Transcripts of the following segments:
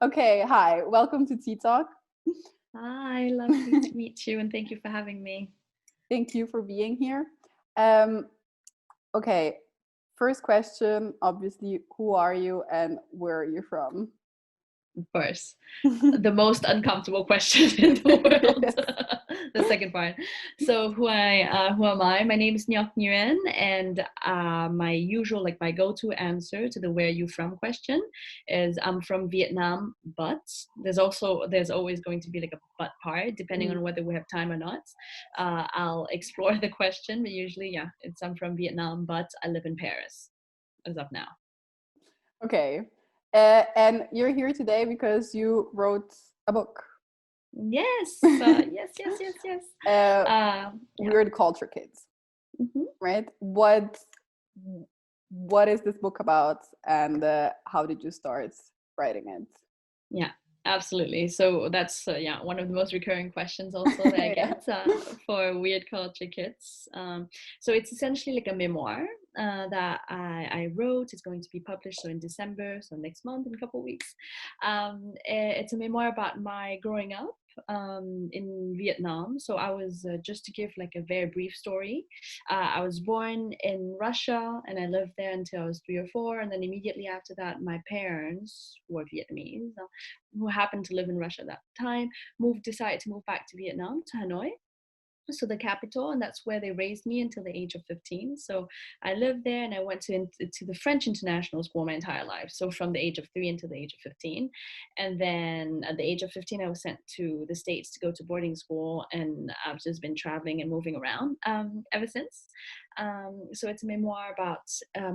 Okay, hi, welcome to Tea Talk. Hi, lovely to meet you, and thank you for having me. Thank you for being here. Um, okay, first question, obviously, who are you and where are you from? Of course, the most uncomfortable question in the world. The second part. So, who am I? My name is Ngoc, and my usual, like my go-to answer to the "Where are you from?" question is I'm from Vietnam, but there's always going to be like a but part depending Mm, on whether we have time or not. I'll explore the question, but usually, yeah, it's I'm from Vietnam, but I live in Paris as of now. okay, and you're here today because you wrote a book, Yes, yes, yes, yes, yes. uh, Yeah. Weird Culture Kids, Mhm. right? What is this book about, and how did you start writing Yeah, absolutely. So that's yeah, one of the most recurring questions also that I it? Yeah. get for weird culture kids. So it's essentially like a memoir that I wrote. It's going to be published so in December, so next month in a couple of weeks. It's a memoir about my growing up in Vietnam. So I was just to give like a very brief story. I was born in Russia and I lived there until I was 3 or 4. And then immediately after that, my parents were Vietnamese, who happened to live in Russia at that time, decided to move back to Vietnam, to Hanoi, so the capital, and that's where they raised me until the age of 15. So I lived there and I went to the French international school my entire life, so from the age of 3 until the age of 15. And then at the age of 15 I was sent to the States to go to boarding school, and I've just been traveling and moving around ever since. So it's a memoir about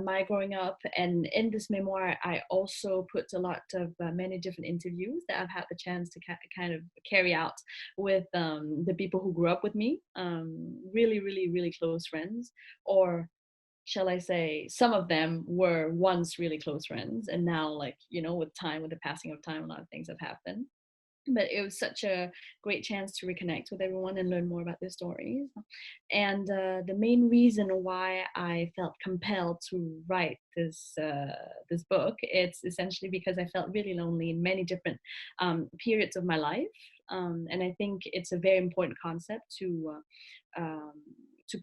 my growing up, and in this memoir I also put a lot of many different interviews that I've had the chance to kind of carry out with the people who grew up with me, really, really, really close friends, or shall I say, some of them were once really close friends, and now, like, with time, with the passing of time, a lot of things have happened. But it was such a great chance to reconnect with everyone and learn more about their stories. And the main reason why I felt compelled to write this book, it's essentially because I felt really lonely in many different periods of my life. And I think it's a very important concept to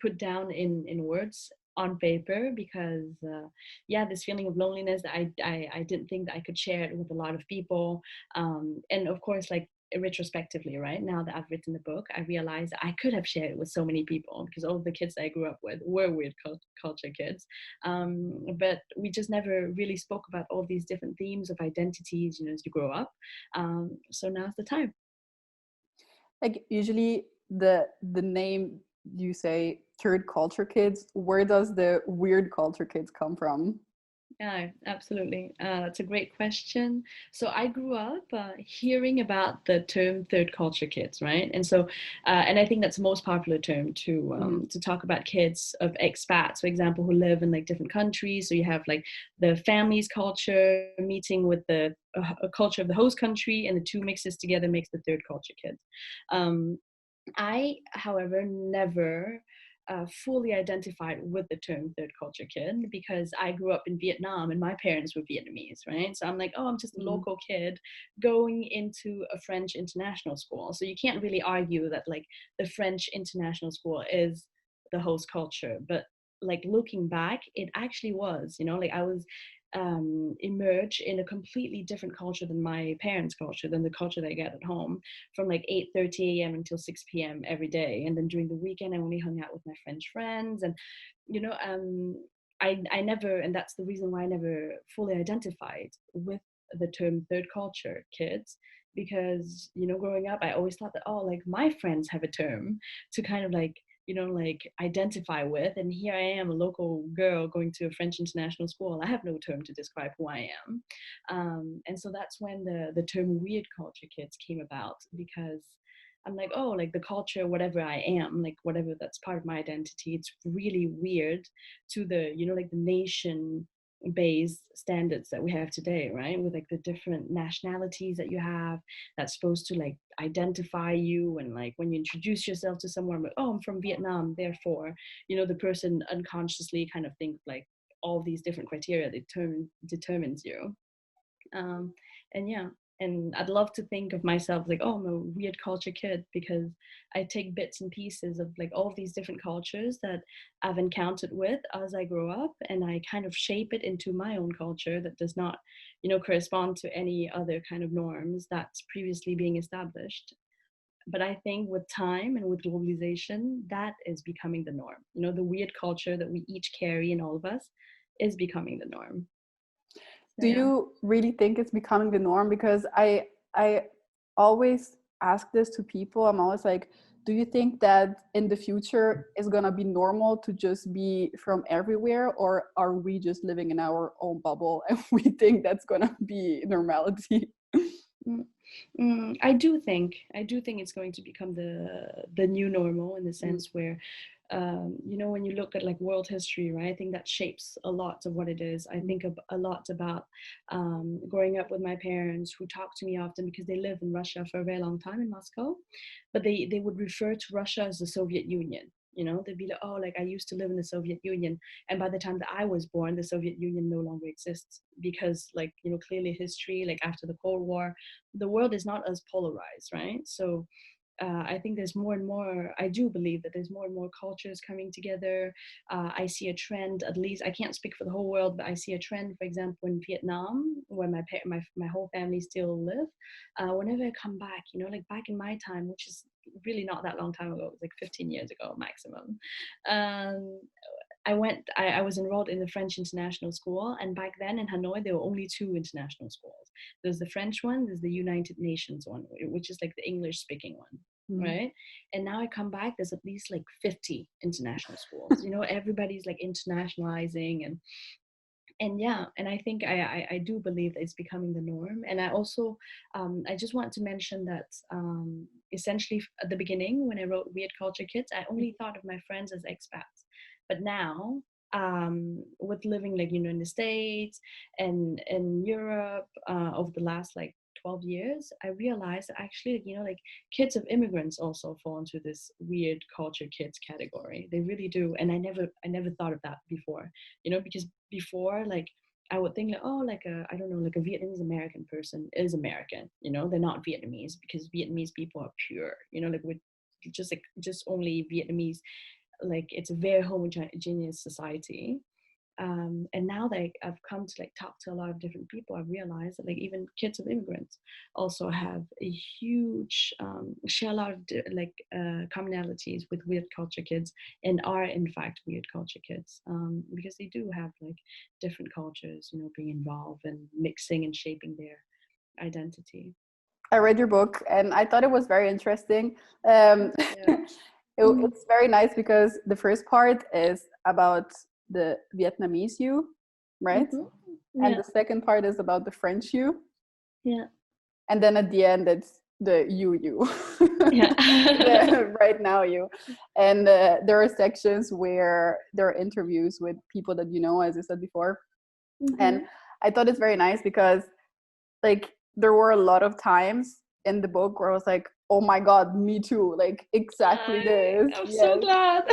put down in words on paper, because yeah, this feeling of loneliness that I didn't think that I could share it with a lot of people. And of course, like, retrospectively, right now that I've written the book, I realized that I could have shared it with so many people, because all the kids that I grew up with were weird culture kids. But we just never really spoke about all these different themes of identities, as you grow up. So now's the time. Like usually the name you say third culture kids, where does the weird culture kids come from? Yeah, absolutely. That's a great question. So I grew up hearing about the term third culture kids, right? And I think that's the most popular term Mm-hmm. to talk about kids of expats, for example, who live in like different countries. So you have like the family's culture meeting with the culture of the host country, and the two mixes together makes the third culture kids. Um, I, however, never fully identified with the term third culture kid, because I grew up in Vietnam and my parents were Vietnamese, right? So I'm like, oh, I'm just a Mm-hmm. local kid going into a French international school. So you can't really argue that like the French international school is the host culture. But like looking back, it actually was, like I was emerge in a completely different culture than my parents' culture, than the culture they get at home, from like 8:30 a.m. until 6 p.m. every day. And then during the weekend, I only hung out with my French friends. And, you know, um, I never, and that's the reason why I never fully identified with the term third culture kids, because, growing up, I always thought that, oh, like my friends have a term to kind of like, like identify with. And here I am, a local girl going to a French international school. I have no term to describe who I am. And so that's when the term weird culture kids came about, because I'm like, oh, like the culture, whatever I am, like whatever that's part of my identity, it's really weird to the, like the nation based standards that we have today, right? With like the different nationalities that you have that's supposed to like identify you. And like when you introduce yourself to someone, like, oh, I'm from Vietnam, therefore, the person unconsciously kind of think like all these different criteria determines you. um and yeah. And I'd love to think of myself like, oh, I'm a weird culture kid, because I take bits and pieces of like all of these different cultures that I've encountered with as I grow up, and I kind of shape it into my own culture that does not, correspond to any other kind of norms that's previously being established. But I think with time and with globalization, that is becoming the norm. The weird culture that we each carry in all of us is becoming the norm. So Do yeah. you really think it's becoming the norm? Because I always ask this to people. I'm always like, do you think that in the future it's gonna be normal to just be from everywhere, or are we just living in our own bubble and we think that's gonna be normality? Mm, I do think it's going to become the new normal, in the Mm, sense where, when you look at like world history, right? I think that shapes a lot of what it is. I mm, think a lot about growing up with my parents, who talk to me often because they lived in Russia for a very long time, in Moscow, but they would refer to Russia as the Soviet Union. They'd be like, oh, like I used to live in the Soviet Union, and by the time that I was born, the Soviet Union no longer exists, because, like, clearly history, like after the Cold War, the world is not as polarized, right? So I think there's more and more, I do believe that there's more and more cultures coming together. I see a trend, at least, I can't speak for the whole world, but I see a trend, for example, in Vietnam, where my whole family still live. Whenever I come back, like back in my time, which is really not that long time ago, it was like 15 years ago maximum. Um, I was enrolled in the French international school, and back then in Hanoi, there were only two international schools. There's the French one, there's the United Nations one, which is like the English speaking one, mm. right? And now I come back, there's at least like 50 international schools. Everybody's like internationalizing, and yeah, and I think I do believe that it's becoming the norm. And I also, I just want to mention that, essentially at the beginning, when I wrote Weird Culture Kids, I only thought of my friends as expats. But now, with living, like, in the States and in Europe, over the last like 12 years, I realized that actually, like, kids of immigrants also fall into this weird culture kids category. They really do. And I never thought of that before, because before, like, I would think like, oh, like a, I don't know, like a Vietnamese American person is American, they're not Vietnamese, because Vietnamese people are pure, like with just only Vietnamese, like it's a very homogeneous society. And now that I've come to like talk to a lot of different people, I've realized that like even kids of immigrants also have a huge, share a lot of commonalities with weird culture kids, and are in fact weird culture kids, because they do have like different cultures, being involved and mixing and shaping their identity. I read your book and I thought it was very interesting. Yeah. It's very nice because the first part is about the Vietnamese you, right? Mm-hmm. And Yeah. the second part is about the French you. Yeah. And then at the end, it's the you, Yeah. the right now you. And there are sections where there are interviews with people that you know, as I said before. And Mm-hmm. I thought it's very nice because, like, there were a lot of times in the book where I was like, oh my God, me too. Like, exactly this. I'm so Yes. glad.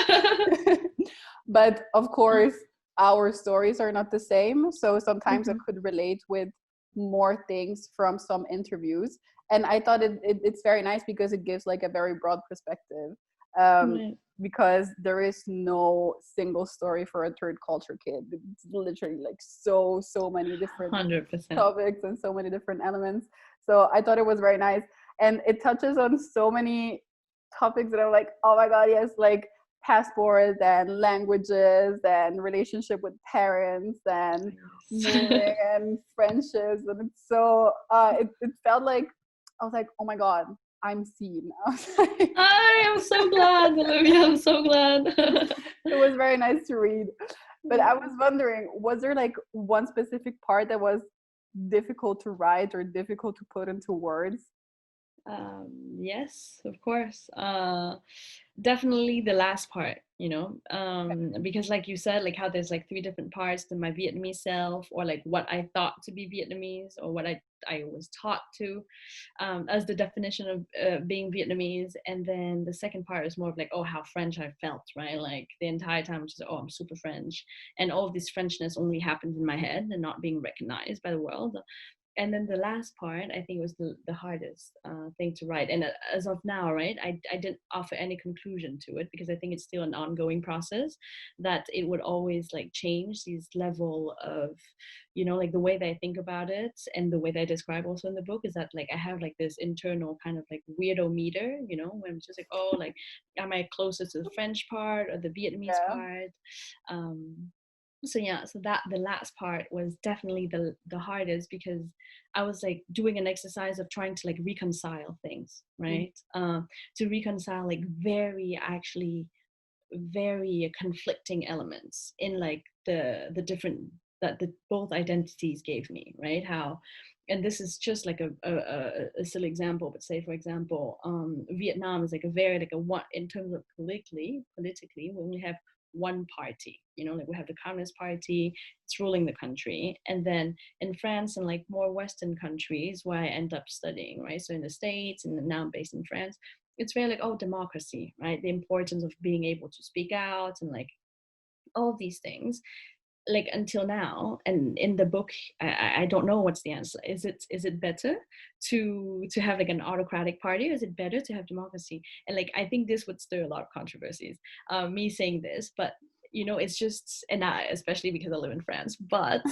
But of course, our stories are not the same. So sometimes I Mm-hmm. could relate with more things from some interviews. And I thought it's very nice because it gives like a very broad perspective. Um, Right. because there is no single story for a third culture kid. It's literally like so many different 100%. topics and so many different elements. So I thought it was very nice. And it touches on so many topics that I'm like, oh my God, yes, like passports and languages and relationship with parents and Yes. moving and friendships. And it's so, it felt like, I was like, oh my God, I'm seen. I was like, I am so glad, Olivia. I'm so glad. it was very nice to read. But I was wondering, was there like one specific part that was difficult to write or difficult to put into words? Yes, of course. Definitely the last part, because like you said, like how there's like three different parts to my Vietnamese self, or like what I thought to be Vietnamese, or what I was taught to, as the definition of being Vietnamese. And then the second part is more of like, oh, how French I felt, right? Like the entire time, just, oh, I'm super French. And all of this Frenchness only happens in my head and not being recognized by the world. and then the last part, I think, was the hardest thing to write. And as of now, right, I didn't offer any conclusion to it because I think it's still an ongoing process, that it would always like change these level of, you know, like the way that I think about it and the way that I describe also in the book is that like I have like this internal kind of like weirdo meter, you know, when I'm just like, oh, like, am I closer to the French part or the Vietnamese Yeah. part? So yeah, so that the last part was definitely the hardest because I was like doing an exercise of trying to like reconcile things, Mhm. right? To reconcile like very conflicting elements in like the different that the both identities gave me, right? How, and this is just like a silly example, but say for example, Vietnam is like a very like a one in terms of politically we only have one party, you know, like we have the Communist Party, it's ruling the country, and then in France and like more Western countries where I end up studying, right? So in the States, and now I'm based in France, it's very like, oh, democracy, right? The importance of being able to speak out and like all of these things, like until now. And in the book, I don't know what's the answer. Is it better to have like an autocratic party, or is it better to have democracy? And like I think this would stir a lot of controversies, me saying this, but you know, it's just, and I, especially because I live in France, but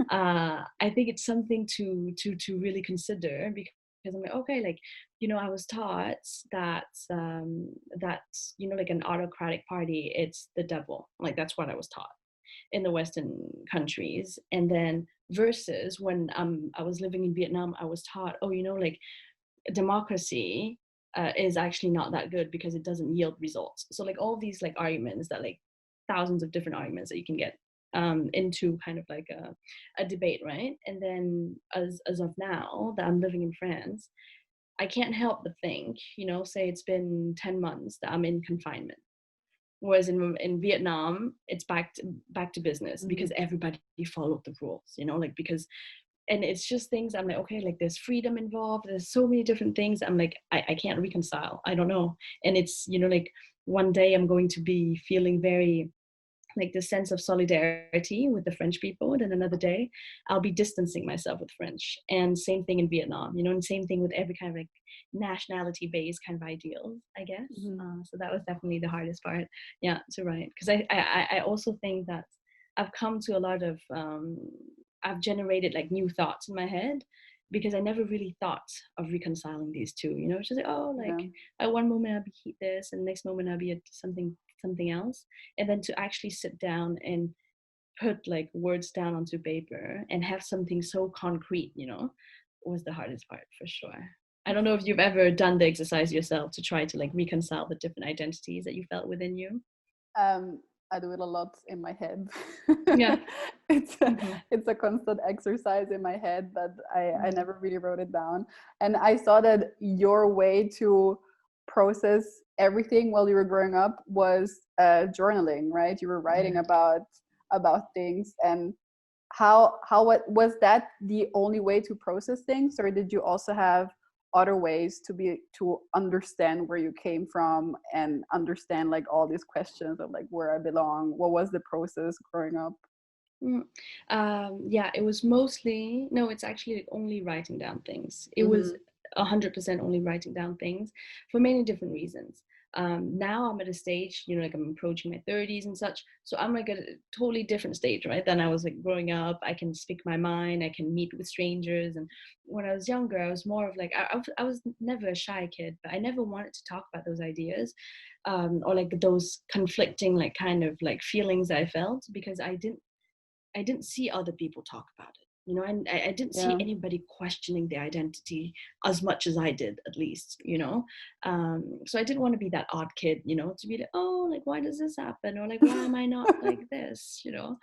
I think it's something to really consider, because I'm like, okay, like, you know, I was taught that that, you know, like an autocratic party, it's the devil. Like that's what I was taught in the Western countries. And then versus when I was living in Vietnam, I was taught, oh, you know, like democracy is actually not that good because it doesn't yield results. So like all these like arguments that like thousands of different arguments that you can get into kind of like a debate, right? And then as of now that I'm living in France, I can't help but think, you know, say it's been 10 months that I'm in confinement. Whereas in Vietnam, it's back to business because Mhm. everybody followed the rules, you know, like because, and it's just things I'm like, okay, like there's freedom involved. There's so many different things. I'm like, I can't reconcile. I don't know. And it's, you know, like one day I'm going to be feeling very like the sense of solidarity with the French people. And then another day, I'll be distancing myself with French. And same thing in Vietnam, you know, and same thing with every kind of like nationality based kind of ideals, I guess. Mhm. So that was definitely the hardest part, yeah, to write. Because I also think that I've come to a lot of, I've generated like new thoughts in my head because I never really thought of reconciling these two, you know, it's just like, oh, like Yeah. at one moment I'll be this and next moment I'll be at something else, and then to actually sit down and put like words down onto paper and have something so concrete, you know, was the hardest part for sure. I don't know if you've ever done the exercise yourself to try to like reconcile the different identities that you felt within you. Um, I do it a lot in my head. Yeah. it's a, Mm-hmm. it's a constant exercise in my head, but I Mm-hmm. never really wrote it down. And I saw that your way to process everything while you were growing up was journaling, right? You were writing Yeah. about things. And how what was that the only way to process things, or did you also have other ways to understand where you came from and understand like all these questions of like where I belong? What was the process growing up? Mm. Yeah, it was mostly, no, it's actually like only writing down things. It was Hmm. 100% only writing down things for many different reasons. Now I'm at a stage, you know, like I'm approaching my 30s and such. So I'm like at a totally different stage, right? Than I was like growing up. I can speak my mind, I can meet with strangers. And when I was younger, I was more of like, I was never a shy kid, but I never wanted to talk about those ideas, or like those conflicting, like kind of like feelings I felt because I didn't see other people talk about it, you know, and I didn't see Yeah. anybody questioning their identity as much as I did, at least, you know. So I didn't want to be that odd kid, you know, to be like, oh, like why does this happen, or like why am I not like this, you know.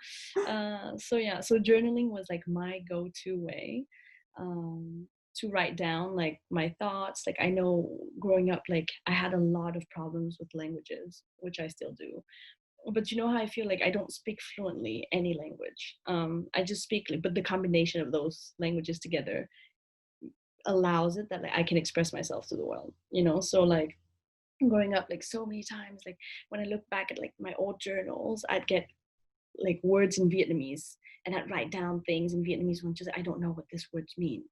So yeah, so journaling was like my go-to way to write down like my thoughts. Like I know growing up, like I had a lot of problems with languages, which I still do, but you know how I feel like I don't speak fluently any language. I just speak, but the combination of those languages together allows it that like, I can express myself to the world, you know. So like growing up, like so many times, like when I look back at like my old journals, I'd get like words in Vietnamese, and I'd write down things in Vietnamese and just, I don't know what this words mean.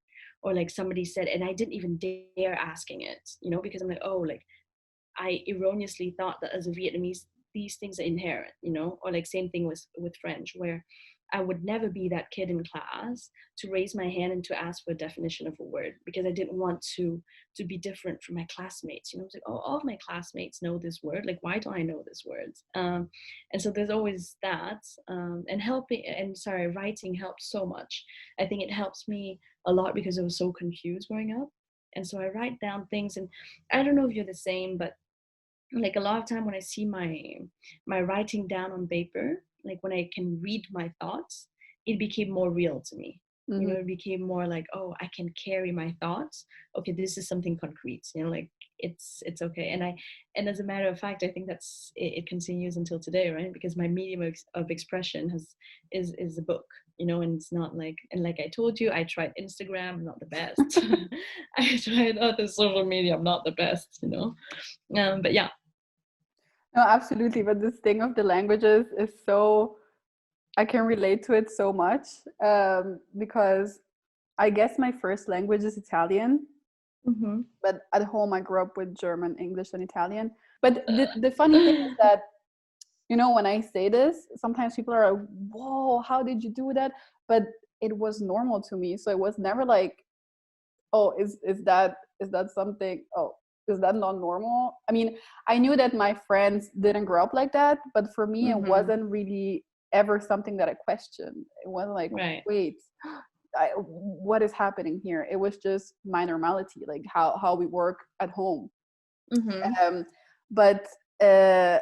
Or like somebody said, and I didn't even dare asking it, you know, because I'm like, oh, like I erroneously thought that as a Vietnamese, these things are inherent, you know, or like same thing with French, where I would never be that kid in class to raise my hand and to ask for a definition of a word because I didn't want to be different from my classmates. You know, I was like, oh, all of my classmates know this word. Like, why don't I know this word? And so there's always that. And helping, and sorry, writing helps so much. I think it helps me a lot because I was so confused growing up. And so I write down things, and I don't know if you're the same, but like a lot of time when I see my writing down on paper, like when I can read my thoughts, it became more real to me. You Mm-hmm. know, it became more like, oh, I can carry my thoughts. Okay, this is something concrete. You know, like it's okay. And as a matter of fact, I think it continues until today, right? Because my medium of expression is a book. You know, and it's not like, and like I told you, I tried Instagram, I'm not the best. I tried other social media, I'm not the best. You know, but yeah. No, absolutely. But this thing of the languages is so, I can relate to it so much, because I guess my first language is Italian, Mm-hmm. but at home I grew up with German, English, and Italian. But the funny thing is that, you know, when I say this, sometimes people are like, whoa, how did you do that? But it was normal to me. So it was never like, oh, is that something, oh, is that not normal? I mean, I knew that my friends didn't grow up like that, but for me it Mm-hmm. wasn't really ever something that I questioned. It wasn't like, Right. wait, what is happening here? It was just my normality, like how we work at home. Mm-hmm. um but uh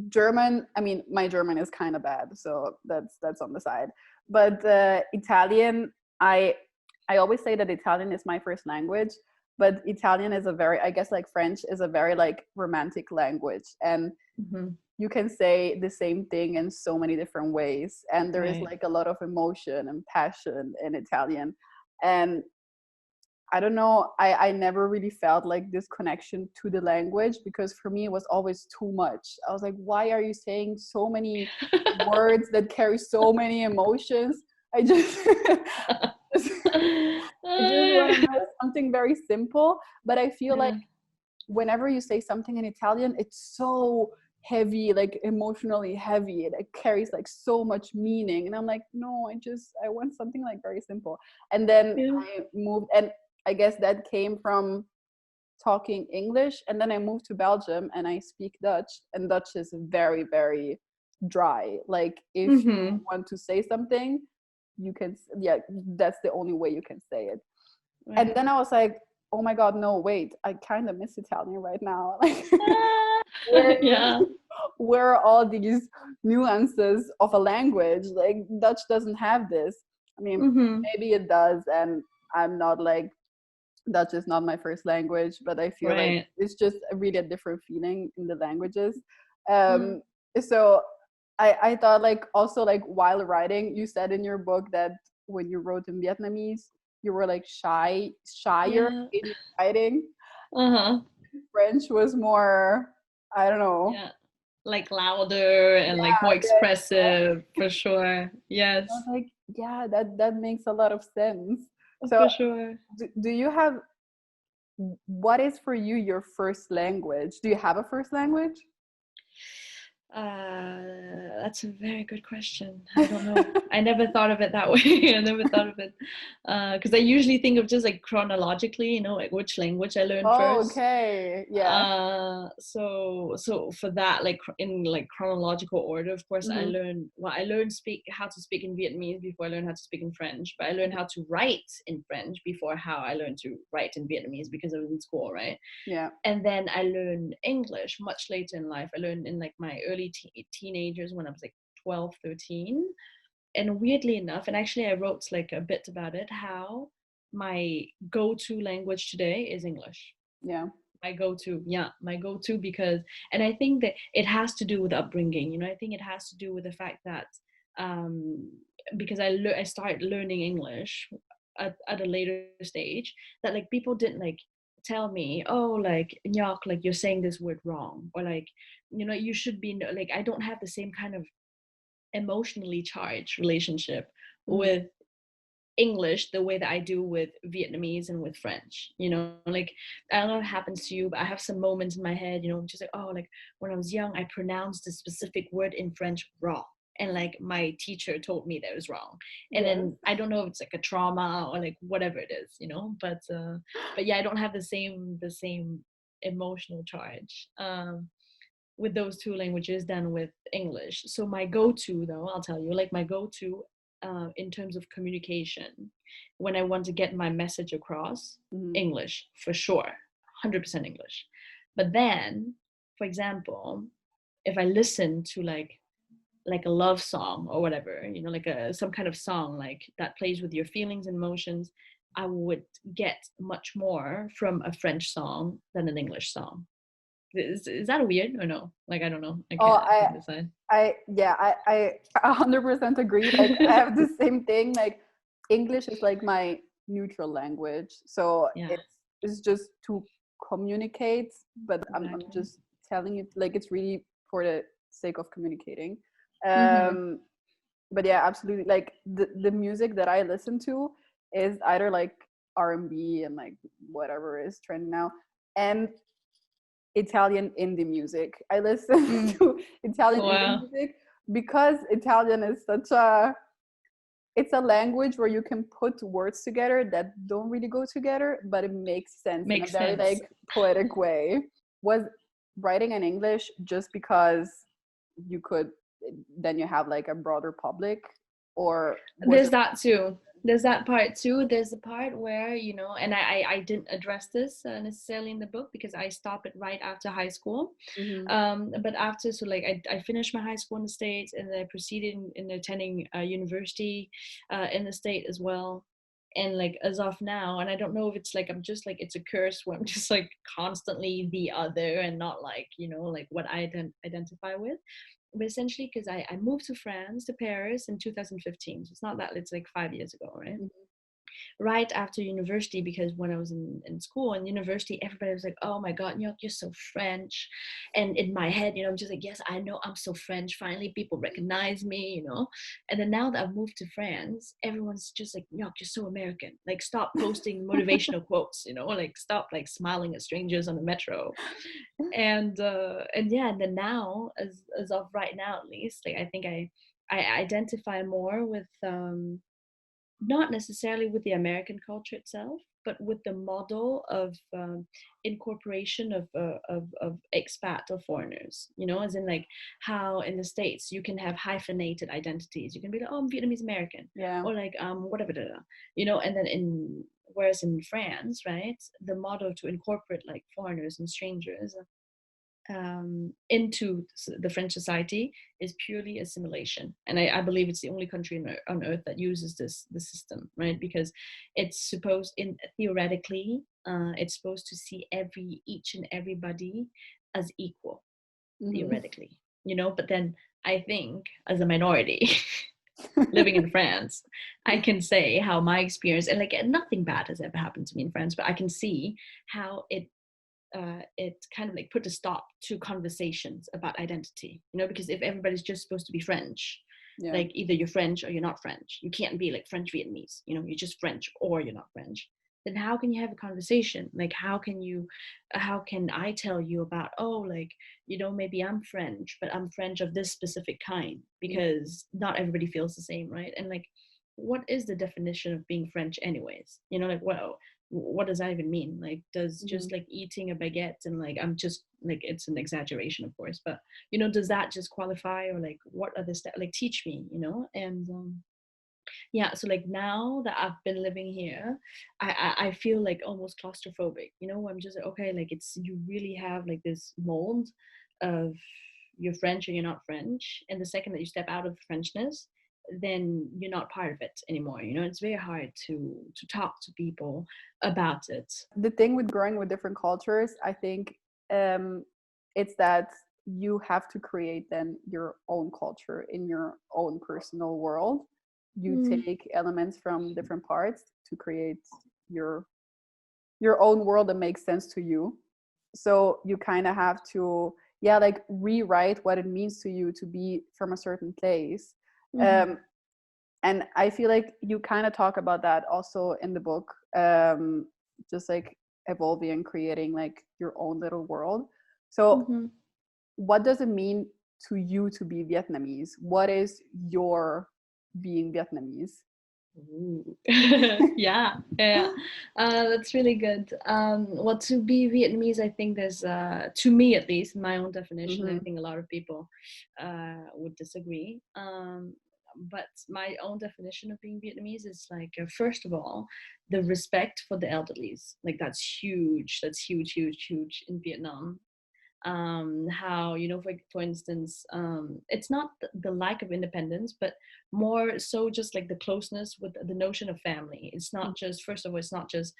German, I mean, my German is kind of bad, so that's on the side. But Italian, I always say that Italian is my first language, but Italian is a very, I guess, like French is a very like romantic language, and Mm-hmm. you can say the same thing in so many different ways, and there is Right. like a lot of emotion and passion in Italian. And I don't know, I never really felt like this connection to the language, because for me it was always too much. I was like, why are you saying so many words that carry so many emotions? I just I just want to know something very simple. But I feel like Yeah. whenever you say something in Italian, it's so heavy, like emotionally heavy. It carries like so much meaning. And I'm like, no, I want something like very simple. And then Yeah. I moved, and I guess that came from talking English. And then I moved to Belgium and I speak Dutch. And Dutch is very, very dry. Like if you Mm-hmm. want to say something, you can, yeah, that's the only way you can say it. And Right. then I was like, oh my God, no, wait, I kind of miss Italian right now. Like, Ah, where, yeah. where are all these nuances of a language? Like, Dutch doesn't have this. I mean, Mm-hmm. maybe it does. And I'm not like, Dutch is not my first language, but I feel like Right. it's just a really a different feeling in the languages. Mm. So I thought, like, also like while writing, you said in your book that when you wrote in Vietnamese, you were like shyer Yeah. in your writing. Uh-huh. French was more, I don't know. Yeah. Like louder and like more Yeah, expressive for sure. I was Yes, like, yeah, that makes a lot of sense. So for sure. do you have, what is for you your first language? Do you have a first language? That's a very good question. I don't know. I never thought of it that way. I never thought of it because I usually think of just like chronologically, you know, like which language I learned Oh, first. okay. Yeah. So for that, like in like chronological order, of course, Hmm. I learned speak how to speak in Vietnamese before I learned how to speak in French, but I learned how to write in French before how I learned to write in Vietnamese because I was in school, right? Yeah. And then I learned English much later in life. I learned in like my early teenagers when I was like 12, 13. And weirdly enough, and actually I wrote like a bit about it, how my go-to language today is English. Yeah. My go-to, yeah, my go-to because, and I think that it has to do with upbringing. You know, I think it has to do with the fact that um, because I started learning English at a later stage, that like people didn't like tell me, oh, like Ngoc, like you're saying this word wrong, or like, you know, you should be like, I don't have the same kind of emotionally charged relationship Mm-hmm. with English the way that I do with Vietnamese and with French. Like, I don't know if it happens to you, but I have some moments in my head, just like, oh, like when I was young, I pronounced a specific word in French wrong. And like my teacher told me that it was wrong. And Yes. then I don't know if it's like a trauma or like whatever it is, but yeah, I don't have the same emotional charge with those two languages than with English. So my go-to, though, I'll tell you, like my go-to in terms of communication, when I want to get my message across, Mm-hmm. English for sure, 100% English. But then, for example, if I listen to like a love song or whatever, like some kind of song like that plays with your feelings and emotions, I would get much more from a French song than an English song. Is that weird or no? Like, I don't know. I Oh, can't I can't decide. yeah, I 100% agree. Like, I have the same thing. Like, English is like my neutral language, so Yeah, it's just to communicate. But I'm exactly. just telling you, like, it's really for the sake of communicating. Mm-hmm. But yeah, absolutely. Like, the music that I listen to is either like R&B and like whatever is trending now, and Italian indie music. I listen Mm. to Italian indie Wow. music because Italian is such a it's a language where you can put words together that don't really go together, but it makes sense in a Makes very sense. like poetic way. Was writing in English just because you could then you have like a broader public, or was There's it that too. There's that part too. There's the part where, and I didn't address this necessarily in the book because I stopped it right after high school. Mhm. But after, so like I finished my high school in the States, and then I proceeded in attending university in the state as well. And like as of now, and I don't know if it's like I'm just like it's a curse where I'm just like constantly the other and not like like what I identify with. But essentially, because I moved to France, to Paris in 2015, so it's not that, it's like 5 years ago, right? Mhm. Right after university, because when I was in school and university, everybody was like, oh my God, Ngoc, you're so French. And in my head, I'm just like, yes, I know I'm so French. Finally, people recognize me. And then now that I've moved to France, everyone's just like, Ngoc, you're so American. Like, stop posting motivational quotes, like stop like smiling at strangers on the metro. And yeah, and then now, as of right now at least, like I think I identify more with not necessarily with the American culture itself, but with the model of incorporation of expat or foreigners, as in like how in the States you can have hyphenated identities. You can be like, oh, I'm Vietnamese American, Yeah. or like whatever, and then whereas in France, right, the model to incorporate like foreigners and strangers into the French society is purely assimilation, and I believe it's the only country on earth that uses the system, right? Because it's supposed, in theoretically, it's supposed to see each and everybody as equal, Mhm. theoretically, But then I think as a minority living in France, I can say how my experience, and like nothing bad has ever happened to me in France, but I can see how it kind of like put a stop to conversations about identity, because if everybody's just supposed to be French, Yeah. like either you're French or you're not French, you can't be like French Vietnamese, you're just French or you're not French. Then how can you have a conversation? Like how can I tell you about, oh, like, maybe I'm French, but I'm French of this specific kind, because not everybody feels the same, right? And like, what is the definition of being French anyways? Like, what does that even mean? Like, does Mhm. just like eating a baguette and like I'm just like, it's an exaggeration of course, but does that just qualify, or like what are the steps? Like, teach me, and yeah, so like now that I've been living here, I feel like almost claustrophobic, I'm just like, okay, like it's, you really have like this mold of you're French or you're not French, and the second that you step out of Frenchness, then you're not part of it anymore. It's very hard to talk to people about it. The thing with growing with different cultures, I think, um, it's that you have to create then your own culture in your own personal world. You Mm. take elements from different parts to create your your own world that makes sense to you. So you kind of have to, yeah, like rewrite what it means to you to be from a certain place. Mm-hmm. And I feel like you kind of talk about that also in the book, just like evolving and creating like your own little world. So Mm-hmm. what does it mean to you to be Vietnamese? What is your being Vietnamese? Ooh. Yeah, yeah, that's really good. Well, to be Vietnamese, I think there's, to me at least, my own definition. I Mm-hmm. think a lot of people would disagree. But my own definition of being Vietnamese is like, first of all, the respect for the elderlies. Like that's huge. That's huge, huge, huge in Vietnam. How, you know, for instance, it's not the lack of independence, but more so just like the closeness with the notion of family. It's not just, first of all, it's not just,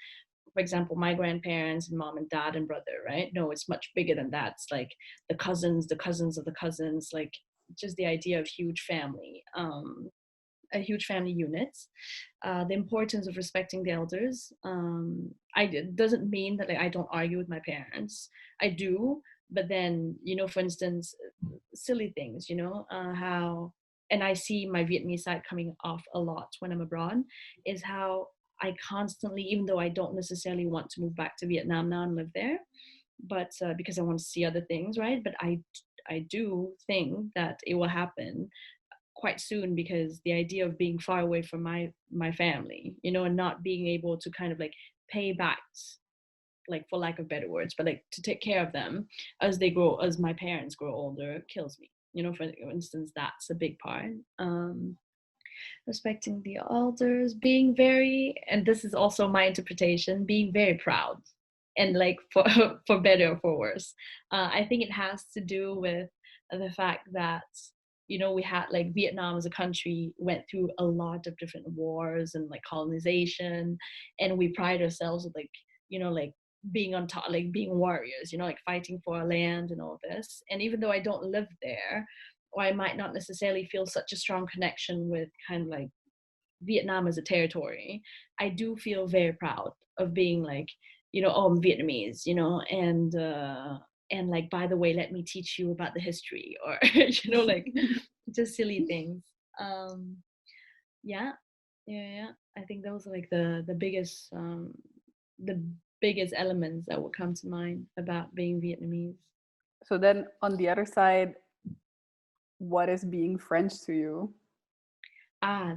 for example, my grandparents and mom and dad and brother, right? No, it's much bigger than that. It's like the cousins, the cousins of the cousins, like just the idea of huge family, a huge family unit. The importance of respecting the elders. Doesn't mean that like, I don't argue with my parents. I do, but then, you know, for instance, silly things, you know, how, and I see my Vietnamese side coming off a lot when I'm abroad, is how I constantly, even though I don't necessarily want to move back to Vietnam now and live there, but because I want to see other things, right? But I do think that it will happen quite soon, because the idea of being far away from my family, you know, and not being able to kind of like pay back, like for lack of better words, but like to take care of them as they grow, as my parents grow older, kills me, you know. For instance, that's a big part. Respecting the elders, being very, and this is also my interpretation, being very proud, and like for for better or for worse. I think it has to do with the fact that, you know, we had like Vietnam as a country went through a lot of different wars and like colonization, and we pride ourselves with like, you know, like being on top, like being warriors, you know, like fighting for our land and all this. And even though I don't live there, or I might not necessarily feel such a strong connection with kind of like Vietnam as a territory, I do feel very proud of being like, you know, oh, I'm Vietnamese, you know, and like, by the way, let me teach you about the history, or you know, like just silly things. Um, yeah, yeah. I think those are like the biggest elements that would come to mind about being Vietnamese. So then on the other side, what is being French to you?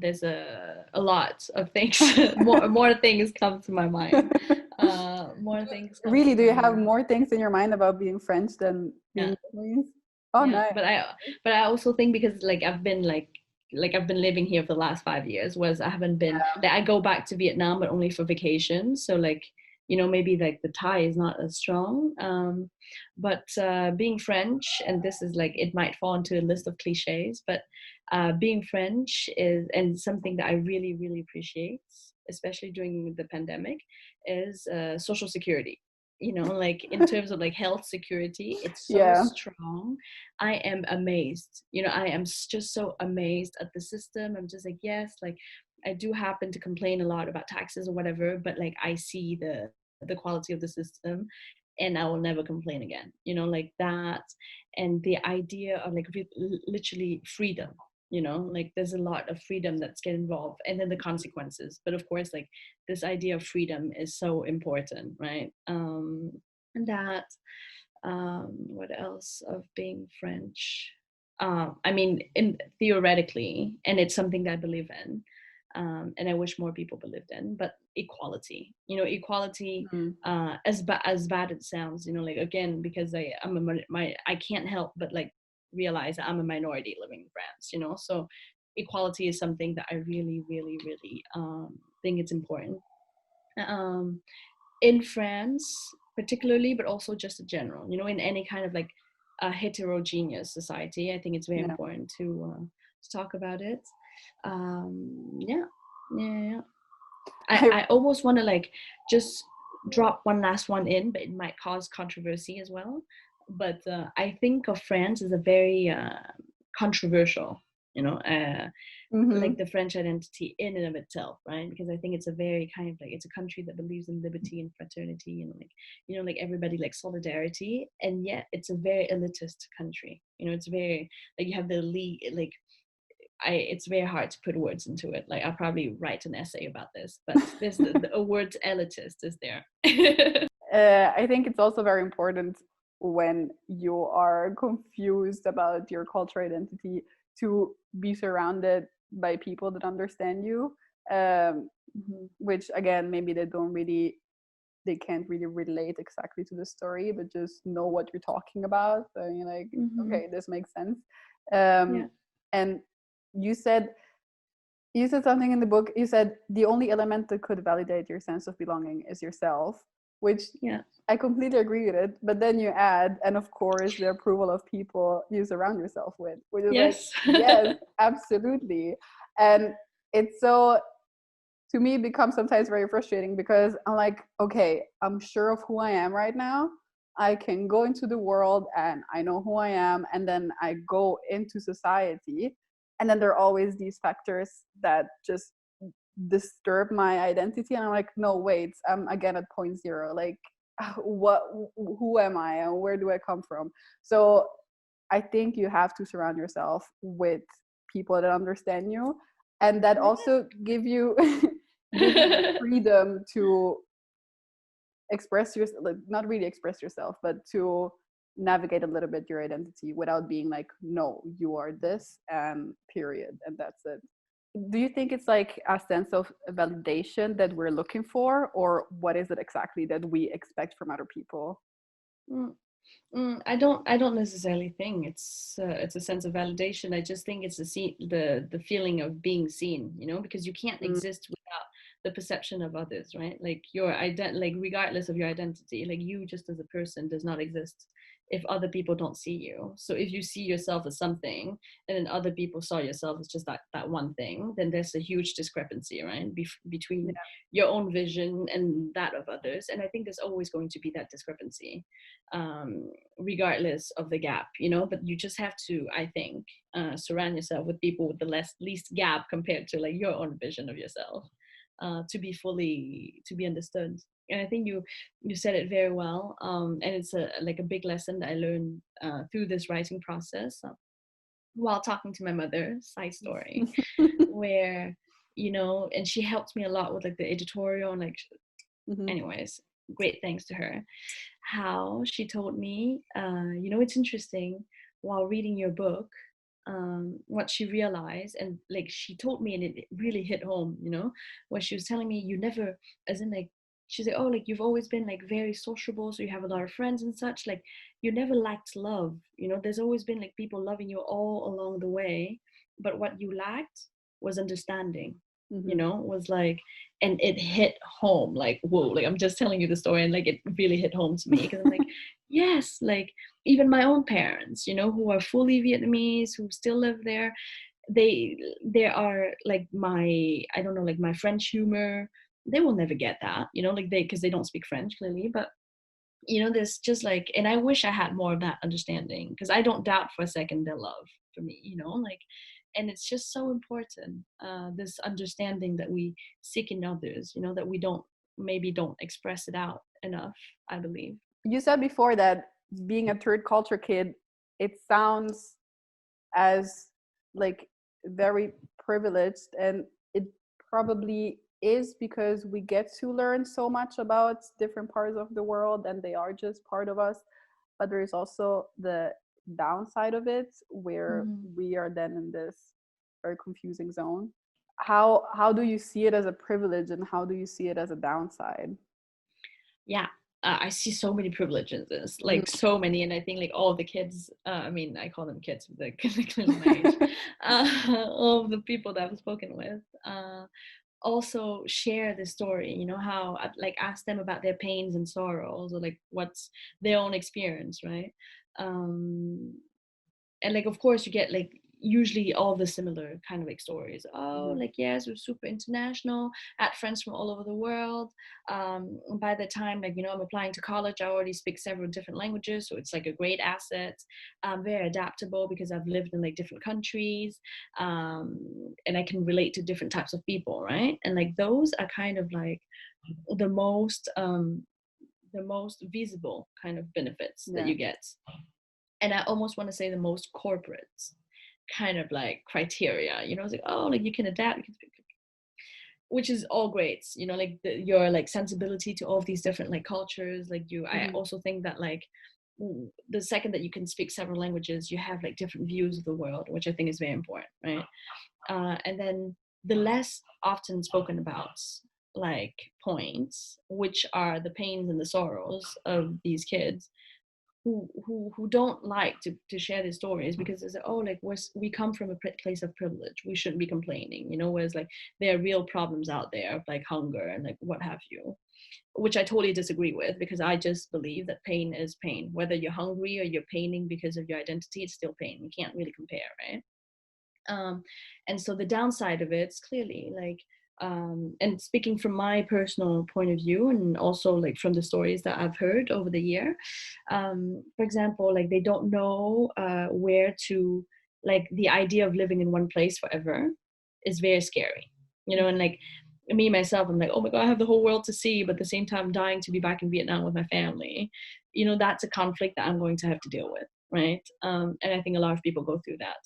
There's a lot of things. More things come to my mind. More things come Really, to do my you have mind. more things in your mind about being French than Yeah, being Vietnamese? Oh, yeah. nice. But I also think, because like I've been living here for the last 5 years, whereas I haven't been, like I go back to Vietnam but only for vacation. So like, you know, maybe like the tie is not as strong. But being French, and this is like, it might fall into a list of cliches, but being French is, and something that I really really appreciate, especially during the pandemic, is social security. You know, like in terms of like health security, it's so Yeah. strong. I am amazed. You know, I am just so amazed at the system. I'm just like, yes, like I do happen to complain a lot about taxes or whatever, but like I see the quality of the system, and I will never complain again. You know, like that, and the idea of like literally freedom. You know, like there's a lot of freedom that's get involved, and then the consequences. But of course, like this idea of freedom is so important, right? And that, what else of being French? I mean, in theoretically, and it's something that I believe in, and I wish more people believed in, but equality. You know, equality. Mm. As bad it sounds, you know, like again, because I'm I can't help but like realize that I'm a minority living in France. You know, so equality is something that I really, really, really think it's important. Um, in France, particularly, but also just in general, you know, in any kind of like a heterogeneous society, I think it's very Yeah. important to talk about it. Yeah, yeah, yeah. I, I almost want to like just drop one last one in, but it might cause controversy as well. But I think of France as a very controversial, you know, like mm-hmm. the French identity in and of itself, right? Because I think it's a very kind of like, it's a country that believes in liberty and fraternity, and like, you know, like everybody, like solidarity, and yet it's a very elitist country. You know, it's very like, you have the elite, like it's very hard to put words into it. Like I'll probably write an essay about this, but there's a word elitist is there. I think it's also very important when you are confused about your cultural identity to be surrounded by people that understand you, which again, maybe they can't really relate exactly to the story, but just know what you're talking about. So you're like, okay, this makes sense. Yeah. And you said something in the book. You said the only element that could validate your sense of belonging is yourself, which Yeah. I completely agree with it. But then you add, and of course, the approval of people you surround yourself with, which is Yes. like, yes, absolutely. And it's so, to me, it becomes sometimes very frustrating because I'm like, okay, I'm sure of who I am right now. I can go into the world and I know who I am, and then I go into society, and then there are always these factors that just disturb my identity, and I'm like, no, wait, I'm again at point zero. Like, who am I and where do I come from? So I think you have to surround yourself with people that understand you, and that also give you the freedom to express yourself, like, not really express yourself, but to navigate a little bit your identity without being like, no, you are this, and period, and that's it. Do you think it's like a sense of validation that we're looking for, or what is it exactly that we expect from other people? I don't necessarily think it's a sense of validation. I just think it's the feeling of being seen, you know, because you can't Mm, exist without the perception of others, right? Like like regardless of your identity, like you just as a person does not exist if other people don't see you. So if you see yourself as something and then other people saw yourself as just that one thing, then there's a huge discrepancy, right? Between yeah. your own vision and that of others. And I think there's always going to be that discrepancy, regardless of the gap, you know. But you just have to, I think, surround yourself with people with the least gap compared to like your own vision of yourself, to be understood. And I think you said it very well, and it's like a big lesson that I learned through this writing process, while talking to my mother. Side story, where, you know, and she helped me a lot with like the editorial and like, Mhm. anyways, great thanks to her. How she told me, you know, it's interesting, while reading your book, what she realized, and like she told me, and it really hit home, you know, when she was telling me, you never, as in like, she said, oh, like you've always been like very sociable, so you have a lot of friends and such, like you never lacked love, you know, there's always been like people loving you all along the way, but what you lacked was understanding, you Mhm. know, was like, and it hit home, like whoa, like I'm just telling you the story and like it really hit home to me, because I'm like, yes, like even my own parents, you know, who are fully Vietnamese, who still live there, they they are like my, I don't know, like my French humor, they will never get that, you know, like they, because they don't speak French clearly, but you know, there's just like, and I wish I had more of that understanding, because I don't doubt for a second their love for me, you know, like, and it's just so important, this understanding that we seek in others, you know, that we don't express it out enough, I believe. You said before that being a third culture kid, it sounds as like very privileged, and it probably is because we get to learn so much about different parts of the world and they are just part of us. But there is also the downside of it, where Mhm. we are then in this very confusing zone. How do you see it as a privilege, and how do you see it as a downside? Yeah, I see so many privileges, Mhm. like so many, and I think like all the kids, I mean, I call them kids, but they're clearly my age, all of the people that I've spoken with, also share the story, you know, how I like ask them about their pains and sorrows, or like what's their own experience, right? um and like of course you get like usually all the similar kind of like stories. Oh, Mhm. like yes, we're super international, had friends from all over the world. By the time, like, you know, I'm applying to college, I already speak several different languages, so it's like a great asset. I'm very adaptable because I've lived in like different countries, um, and I can relate to different types of people, right? And like those are kind of like the most the most visible kind of benefits that Yeah. you get, and I almost want to say the most corporate, kind of like criteria, you know. It's like, oh, like you can adapt, you can speak, which is all great, you know, like your like sensibility to all of these different like cultures, like you, I Mm-hmm. also think that like the second that you can speak several languages, you have like different views of the world, which I think is very important, right? And then the less often spoken about like points, which are the pains and the sorrows of these kids who don't like to share their stories, because it's like, oh, like we come from a place of privilege, we shouldn't be complaining, you know, whereas like there are real problems out there, like hunger and like what have you, which I totally disagree with, because I just believe that pain is pain, whether you're hungry or you're paining because of your identity, it's still pain, you can't really compare, right? um, and so the downside of it's clearly like, and speaking from my personal point of view and also like from the stories that I've heard over the year, for example, like they don't know where to, like the idea of living in one place forever is very scary, you know. And like me myself, I'm like, oh my god, I have the whole world to see, but at the same time dying to be back in Vietnam with my family, you know, that's a conflict that I'm going to have to deal with, right? And I think a lot of people go through that.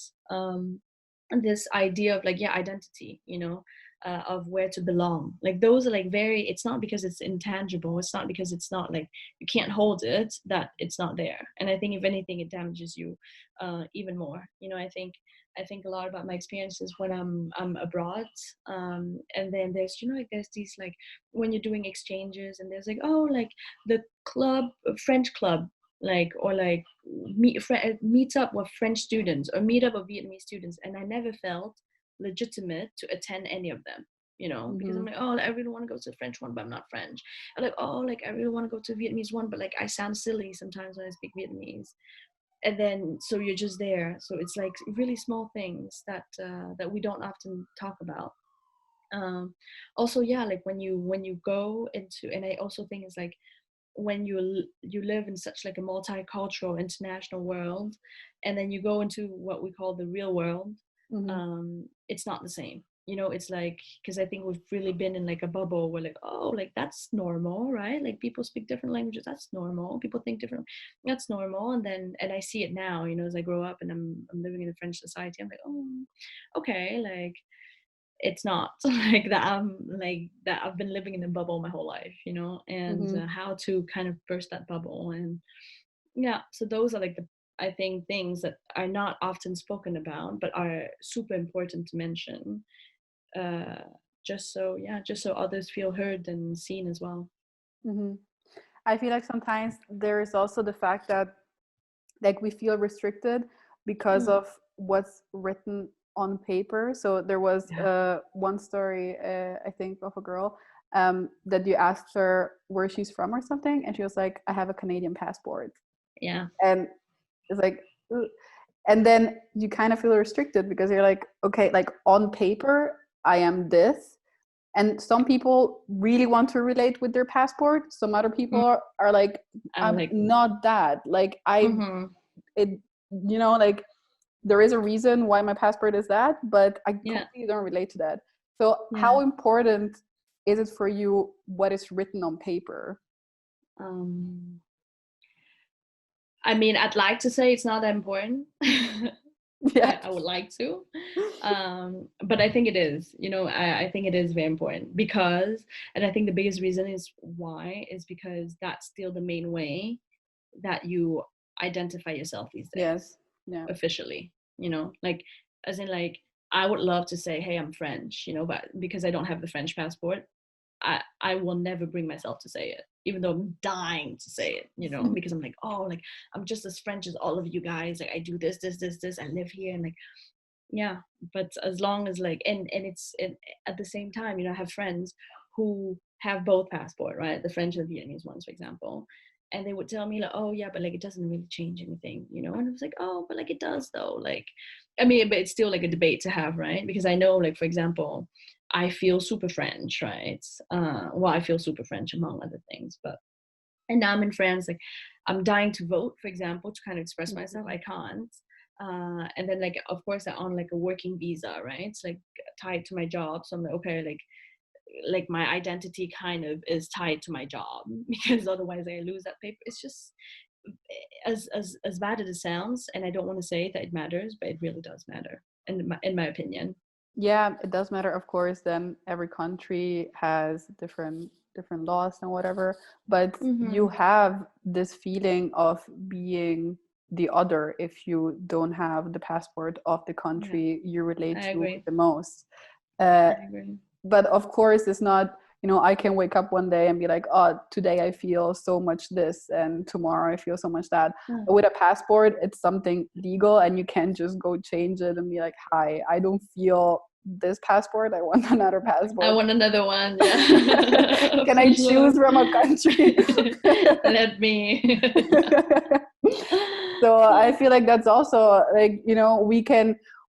And this idea of like, yeah, identity, you know, of where to belong, like those are like very, it's not because it's intangible, it's not because it's not like you can't hold it, that it's not there. And I think if anything it damages you even more, you know. I think a lot about my experiences when I'm abroad, and then there's, you know, like there's these like when you're doing exchanges and there's like, oh, like the club, French club, like, or like meet up with French students or meet up with Vietnamese students, and I never felt legitimate to attend any of them, you know, because Mm-hmm. I'm like, oh, like, I really want to go to the French one, but I'm not French. I'm like, oh, like I really want to go to the Vietnamese one, but like I sound silly sometimes when I speak Vietnamese. And then so you're just there. So it's like really small things that we don't often talk about. Um, Also, yeah, like when you go into, and I also think it's like when you live in such like a multicultural international world, and then you go into what we call the real world, Mm-hmm. it's not the same, you know. It's like, because I think we've really been in like a bubble where like, oh, like that's normal, right? Like people speak different languages, that's normal, people think different, that's normal. And then, and I see it now, you know, as I grow up and I'm living in a French society, I'm like, oh, okay, like it's not like that. I'm like that I've been living in a bubble my whole life, you know. And Mm-hmm. how to kind of burst that bubble. And yeah, so those are like the, I think, things that are not often spoken about but are super important to mention, uh just so, yeah, just so others feel heard and seen as well. Mm-hmm. I feel like sometimes there is also the fact that like we feel restricted because Mm. of what's written on paper. So there was Yeah. one story, I think, of a girl that you asked her where she's from or something, and she was like, "I have a Canadian passport," Yeah. and it's like, "Ugh." And then you kind of feel restricted because you're like, okay, like on paper, I am this. And some people really want to relate with their passport. Some other people Mm. are like, I'm I'm like, not that. Like mm-hmm. it, you know, like there is a reason why my passport is that, but I Yeah. completely don't relate to that. So Yeah. how important is it for you what is written on paper? um I mean, I'd like to say it's not that important. Yeah. I would like to, but I think it is. You know, I think it is very important because, and I think the biggest reason is why is because that's still the main way that you identify yourself these days, Yes. Yeah. officially. You know, like as in like I would love to say, hey, I'm French. You know, but because I don't have the French passport, I will never bring myself to say it, even though I'm dying to say it, you know, because I'm like, oh, like I'm just as French as all of you guys. Like I do this, I live here, and like, yeah. But as long as like, and at the same time, you know, I have friends who have both passport, right? The French and the Vietnamese ones, for example. And they would tell me like, oh yeah, but like it doesn't really change anything, you know. And I was like, oh, but like it does though. Like, I mean, but it's still like a debate to have, right? Because I know, like for example, I feel super French, right? Well, I feel super French among other things, but and now I'm in France, like I'm dying to vote, for example, to kind of express myself. Mhm. I can't. And then like of course I'm on like a working visa, right? It's like tied to my job. So I'm like, okay, like my identity kind of is tied to my job because otherwise I lose that paper. It's just as bad as it sounds, and I don't want to say that it matters, but it really does matter, in my opinion. Yeah, it does matter, of course. Then every country has different laws and whatever, but you Mm-hmm. have this feeling of being the other if you don't have the passport of the Yeah, country you relate I to agree. the most. Uh, I agree. but of course, it's not, I can wake up one day and be like, oh, today I feel so much this, and tomorrow I feel so much that. Yeah. But with a passport, it's something legal, and you can't just go change it and be like, hi, I don't feel this passport, I want another I passport. want another one. Yeah, Can for I sure. choose from a country? Let me. So I Yeah. feel like that's also like,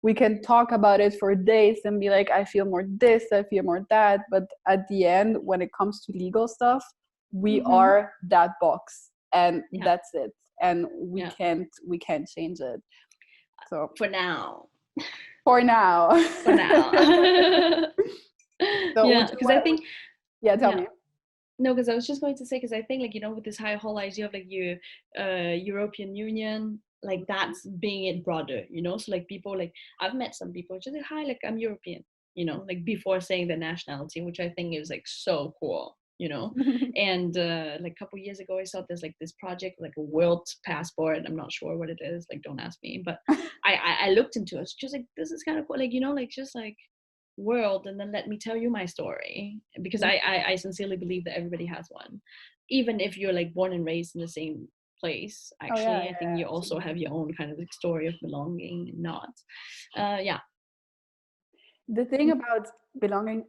we can talk about it for days and be like, I feel more this, I feel more that, but at the end, when it comes to legal stuff, we Mm-hmm. are that box, and Yeah. that's it, and we Yeah. can't change it. So For now. for now. For now. So would Yeah, you because want I to, think, yeah, tell yeah. me. No, because I was just going to say, because I think, like, with this whole idea of like European Union, like that's being it broader, So like people, like I've met some people just like, hi, like I'm European, like before saying the nationality, which I think is like so cool. And like a couple years ago, I saw there's like this project, like a world passport. I'm not sure what it is, like don't ask me, but I looked into it. It's just like this is kind of cool, like like just like world, and then let me tell you my story, because I sincerely believe that everybody has one, even if you're like born and raised in the same place. Oh yeah, Actually, I think yeah, you also absolutely. have your own kind of like story of belonging and not. Yeah. The thing about belonging,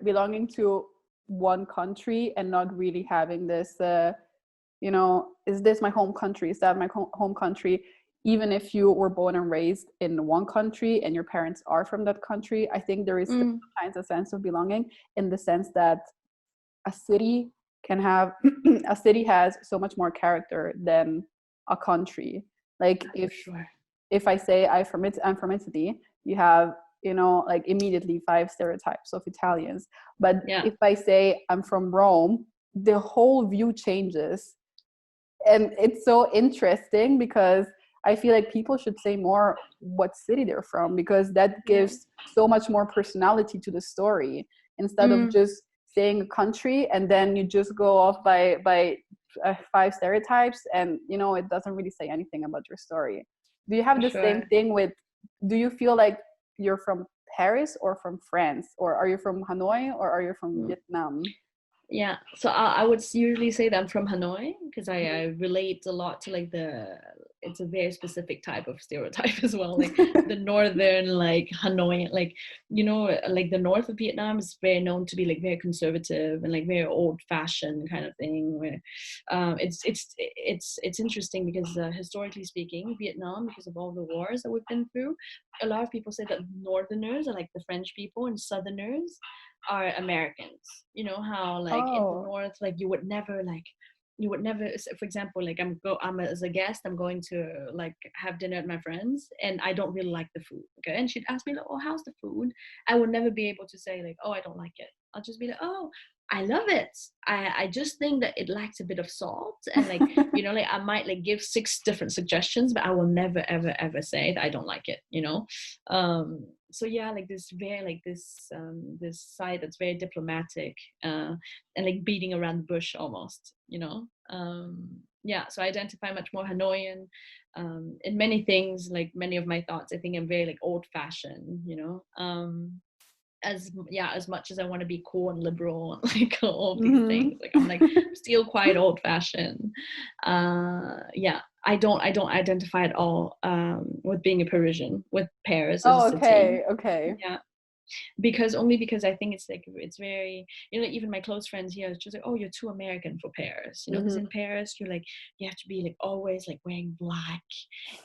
belonging to one country and not really having this, is this my home country? Is that my home country? Even if you were born and raised in one country and your parents are from that country, I think there is still Mm, sometimes a sense of belonging, in the sense that a city can have, a city has so much more character than a country. Like for sure. if I say I'm from Italy, you have, like immediately 5 stereotypes of Italians. But Yeah, if I say I'm from Rome, the whole view changes. And it's so interesting, because I feel like people should say more what city they're from, because that yeah. gives so much more personality to the story, instead of Mm, just saying a country and then you just go off by 5 stereotypes, and it doesn't really say anything about your story. Do you have for the same sure. thing with, do you feel like you're from Paris or from France, or are you from Hanoi, or are you from Mm. Vietnam? Yeah, so I would usually say that I'm from Hanoi, because I relate a lot to like it's a very specific type of stereotype as well, like the northern, like Hanoi, like like the north of Vietnam is very known to be like very conservative and like very old fashioned kind of thing, where it's interesting because historically speaking, Vietnam, because of all the wars that we've been through, a lot of people say that northerners are like the French people and southerners are Americans. You know how like in the Oh. north, like you would never, for example, like I'm as a guest, I'm going to like have dinner at my friends, and I don't really like the food. Okay, and she'd ask me like, oh, how's the food? I would never be able to say like, oh, I don't like it. I'll just be like, oh, I love it. I just think that it lacks a bit of salt, and like like I might like give 6 different suggestions, but I will never ever ever say that I don't like it. So yeah, like this very like this side that's very diplomatic, and like beating around the bush almost. Yeah, so I identify much more Hanoian, in many things. Like many of my thoughts, I think I'm very like old fashioned. As much as I want to be cool and liberal and like all of these Hmm. things, like I'm like still quite old fashioned. Yeah, I don't identify at all with being a Parisian, with Paris as a Oh, city. okay, okay. Yeah, because I think it's like it's very, even my close friends here, it's just like, oh, you're too American for Paris, because Hmm. in Paris you're like, you have to be like always like wearing black,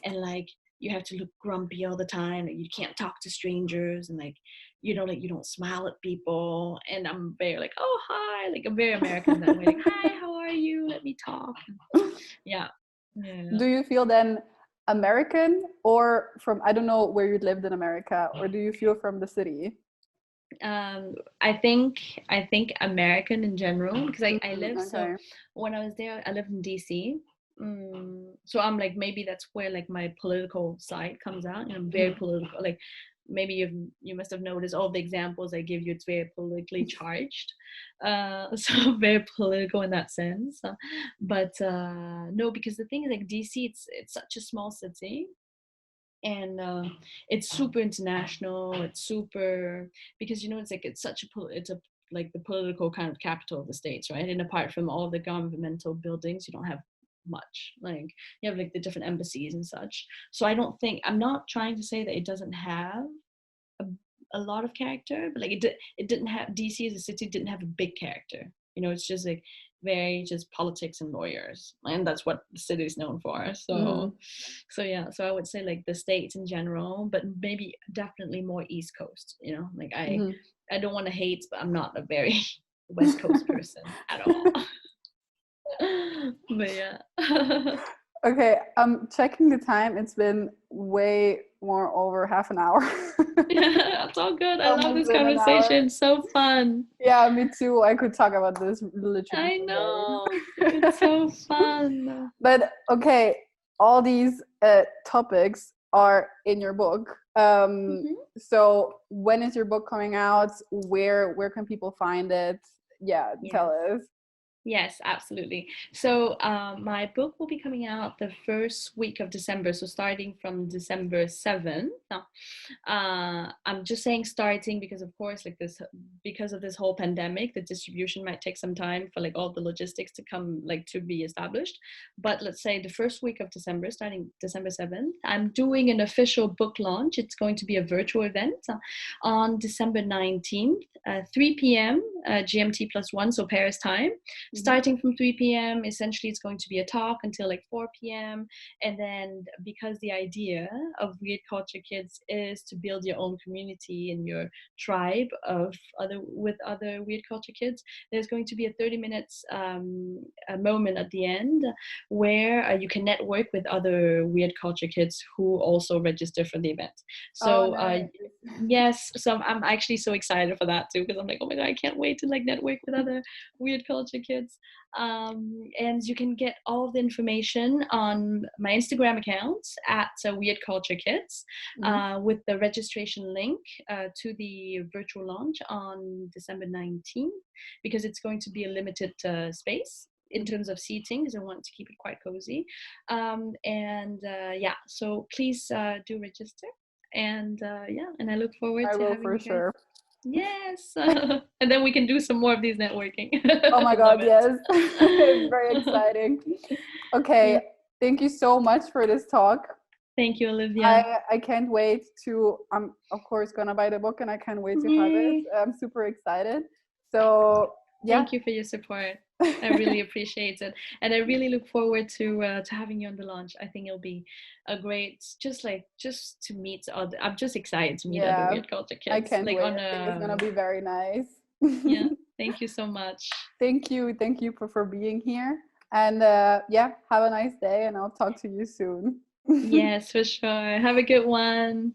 and like you have to look grumpy all the time, like you can't talk to strangers, and like like you don't smile at people. And I'm very like, oh, hi, like I'm very American that way, like, hi, how are you, let me talk. Yeah, yeah. Do you feel then American, or from, I don't know where you lived in America, or do you feel from the city? I think American in general, because I Mm, live, so okay. when I was there, I lived in DC. So I'm like, maybe that's where like my political side comes out, and I'm very political. Like maybe you must have noticed all the examples I give you. It's very politically charged, so very political in that sense. But no, because the thing is like DC, it's such a small city, and it's super international. It's super, because it's like it's such a it's a like the political kind of capital of the states, right? And apart from all the governmental buildings, you don't have much. Like you have like the different embassies and such. So I don't think, I'm not trying to say that it doesn't have a, a lot of character, but like it didn't have, DC as a city didn't have a big character. It's just like very just politics and lawyers, and that's what the city is known for. So yeah, so I would say like the states in general, but maybe definitely more East Coast. Like I don't want to hate, but I'm not a very West Coast person at all. But yeah. Okay, I'm checking the time. It's been way more over half an hour. Yeah, it's all good. I love Almost this been an hour. conversation. So fun. Yeah, me too. I could talk about this literally I for know. days. It's so fun. But okay, all these topics are in your book. So when is your book coming out? Where can people find it? Yeah, tell us. Yes, absolutely. So my book will be coming out the first week of December. So starting from December 7th. I'm just saying starting because of course, like this, because of this whole pandemic, the distribution might take some time for like all the logistics to come, like to be established. But let's say the first week of December, starting December 7th, I'm doing an official book launch. It's going to be a virtual event on December 19th, 3 p.m. GMT +1, so Paris time. Starting from 3 p.m., essentially it's going to be a talk until like 4 p.m. And then because the idea of Weird Culture Kids is to build your own community and your tribe with other Weird Culture Kids, there's going to be a 30 minutes a moment at the end where you can network with other Weird Culture Kids who also register for the event. So nice. yes, so I'm actually so excited for that too, because I'm like, oh my god, I can't wait to like network with other Weird Culture Kids. And you can get all of the information on my Instagram account at Weird Culture Kids, with the registration link to the virtual launch on December 19th, because it's going to be a limited space in terms of seating, because I want to keep it quite cozy. Yeah, so please do register. And and I look forward to having you guys. Sure. Yes. And then we can do some more of these networking. Oh my god, yes. It's very exciting. Okay, yeah. Thank you so much for this talk. Thank you, Olivia. I can't wait to, I'm of course gonna buy the book, and I can't wait to have it. I'm super excited. So yeah. Thank you for your support. I really appreciate it, and I really look forward to having you on the launch. I think it'll be a great, just to meet other. I'm just excited to meet other Weird Culture Kids. I can't wait. I think it's gonna be very nice. Yeah, thank you so much. Thank you for being here, and yeah, have a nice day, and I'll talk to you soon. Yes, for sure. Have a good one.